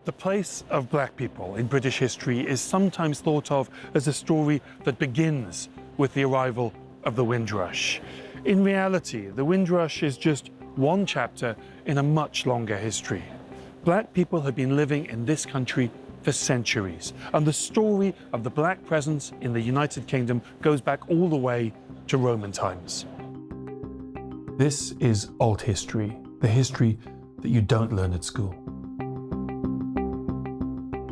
The place of black people in British history is sometimes thought of as a story that begins with the arrival of the Windrush. In reality, the Windrush is just one chapter in a much longer history. Black people have been living in this country for centuries, and the story of the black presence in the United Kingdom goes back all the way to Roman times. This is old history, the history that you don't learn at school.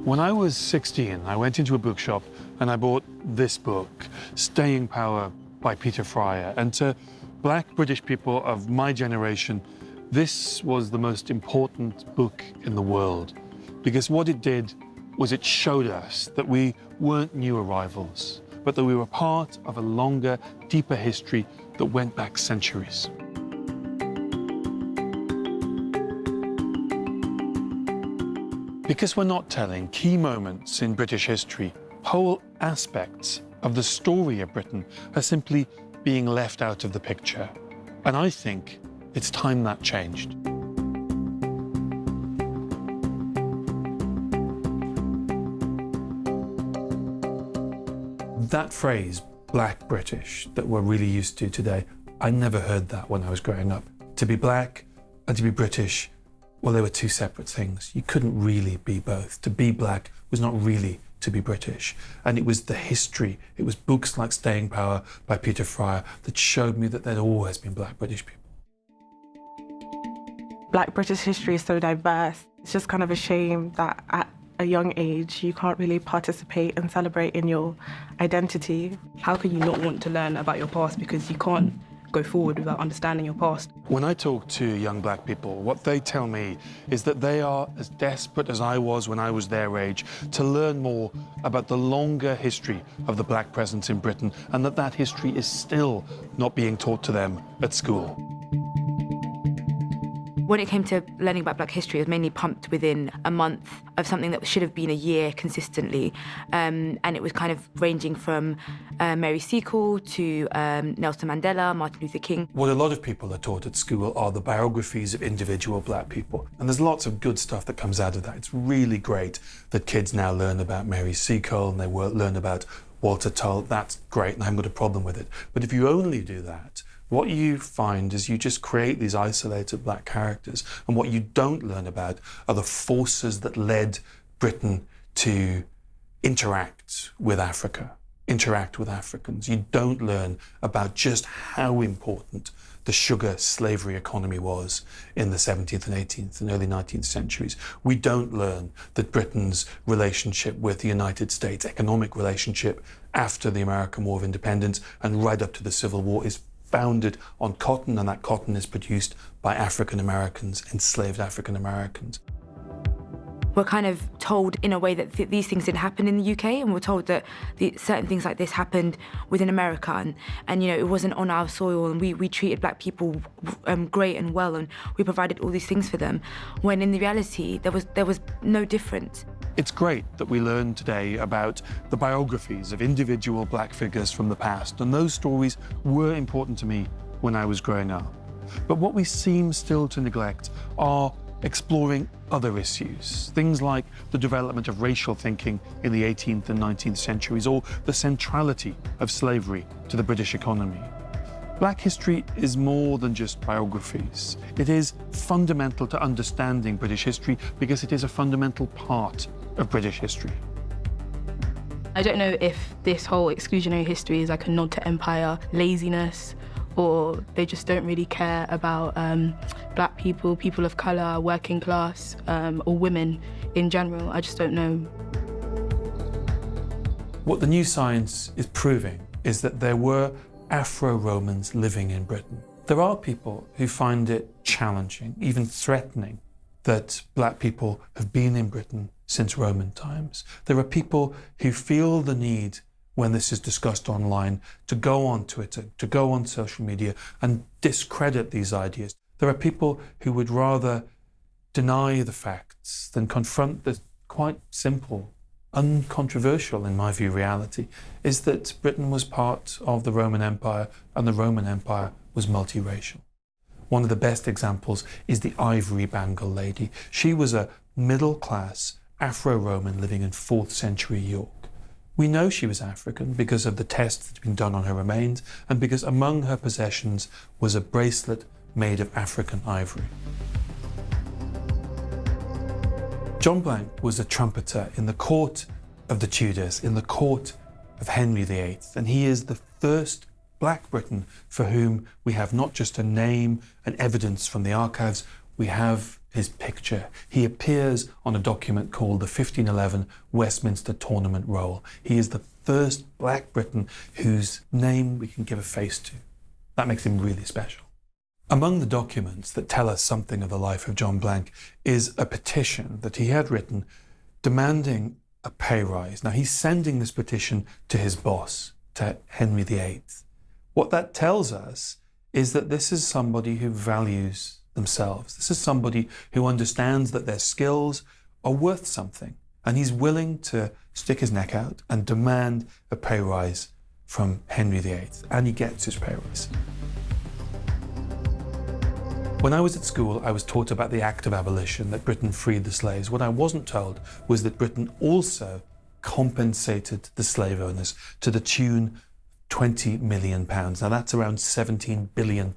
When I was 16, I went into a bookshop and I bought this book, Staying Power by Peter Fryer. And to black British people of my generation, this was the most important book in the world, because what it did was it showed us that we weren't new arrivals, but that we were part of a longer, deeper history that went back centuries. Because we're not telling key moments in British history, whole aspects of the story of Britain are simply being left out of the picture. And I think it's time that changed. That phrase, black British, that we're really used to today, I never heard that when I was growing up. To be black and to be British, well, they were two separate things. You couldn't really be both. To be black was not really to be British. And it was the history, it was books like Staying Power by Peter Fryer that showed me that there'd always been black British people. Black British history is so diverse. It's just kind of a shame that at a young age you can't really participate and celebrate in your identity. How can you not want to learn about your past because you can't go forward without understanding your past? When I talk to young black people, what they tell me is that they are as desperate as I was when I was their age to learn more about the longer history of the black presence in Britain, and that history is still not being taught to them at school. When it came to learning about black history, it was mainly pumped within a month of something that should have been a year consistently. And it was kind of ranging from Mary Seacole to Nelson Mandela, Martin Luther King. What a lot of people are taught at school are the biographies of individual black people. And there's lots of good stuff that comes out of that. It's really great that kids now learn about Mary Seacole and they learn about Walter Tull. That's great, and I haven't got a problem with it. But if you only do that, what you find is you just create these isolated black characters, and what you don't learn about are the forces that led Britain to interact with Africa, interact with Africans. You don't learn about just how important the sugar slavery economy was in the 17th and 18th and early 19th centuries. We don't learn that Britain's relationship with the United States, economic relationship after the American War of Independence and right up to the Civil War, is founded on cotton, and that cotton is produced by African Americans, enslaved African Americans. We're kind of told in a way that these things didn't happen in the UK, and we're told that certain things like this happened within America, and you know, it wasn't on our soil, and we treated black people great and well, and we provided all these things for them, when in the reality there was no difference. It's great that we learn today about the biographies of individual black figures from the past, and those stories were important to me when I was growing up. But what we seem still to neglect are exploring other issues, things like the development of racial thinking in the 18th and 19th centuries, or the centrality of slavery to the British economy. Black history is more than just biographies. It is fundamental to understanding British history because it is a fundamental part of British history. I don't know if this whole exclusionary history is like a nod to empire, laziness, or they just don't really care about black people, people of colour, working class, or women in general. I just don't know. What the new science is proving is that there were Afro-Romans living in Britain. There are people who find it challenging, even threatening, that black people have been in Britain since Roman times. There are people who feel the need, when this is discussed online, to go on Twitter, to go on social media and discredit these ideas. There are people who would rather deny the facts than confront the quite simple, uncontroversial, in my view, reality, is that Britain was part of the Roman Empire, and the Roman Empire was multiracial. One of the best examples is the Ivory Bangle lady. She was a middle-class Afro-Roman living in 4th century York. We know she was African because of the tests that had been done on her remains and because among her possessions was a bracelet made of African ivory. John Blank was a trumpeter in the court of the Tudors, in the court of Henry VIII, and he is the first Black Briton for whom we have not just a name and evidence from the archives, we have his picture. He appears on a document called the 1511 Westminster Tournament Roll. He is the first Black Briton whose name we can give a face to. That makes him really special. Among the documents that tell us something of the life of John Blank is a petition that he had written demanding a pay rise. Now, he's sending this petition to his boss, to Henry VIII. What that tells us is that this is somebody who values themselves. This is somebody who understands that their skills are worth something, and he's willing to stick his neck out and demand a pay rise from Henry VIII, and he gets his pay rise. When I was at school, I was taught about the Act of Abolition, that Britain freed the slaves. What I wasn't told was that Britain also compensated the slave owners to the tune of £20 million. Now that's around £17 billion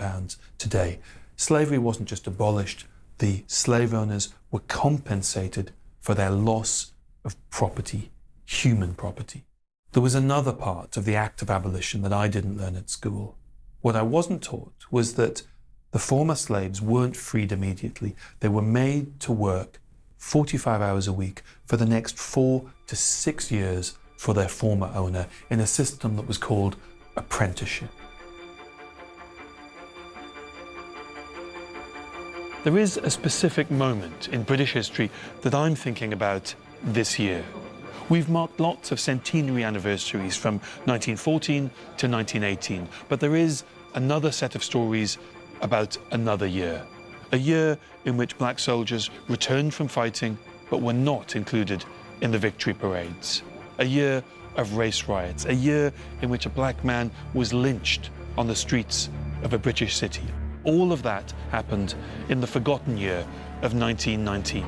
today. Slavery wasn't just abolished, the slave owners were compensated for their loss of property, human property. There was another part of the Act of Abolition that I didn't learn at school. What I wasn't taught was that the former slaves weren't freed immediately. They were made to work 45 hours a week for the next 4 to 6 years for their former owner in a system that was called apprenticeship. There is a specific moment in British history that I'm thinking about this year. We've marked lots of centenary anniversaries from 1914 to 1918, but there is another set of stories about another year. A year in which black soldiers returned from fighting but were not included in the victory parades. A year of race riots. A year in which a black man was lynched on the streets of a British city. All of that happened in the forgotten year of 1919.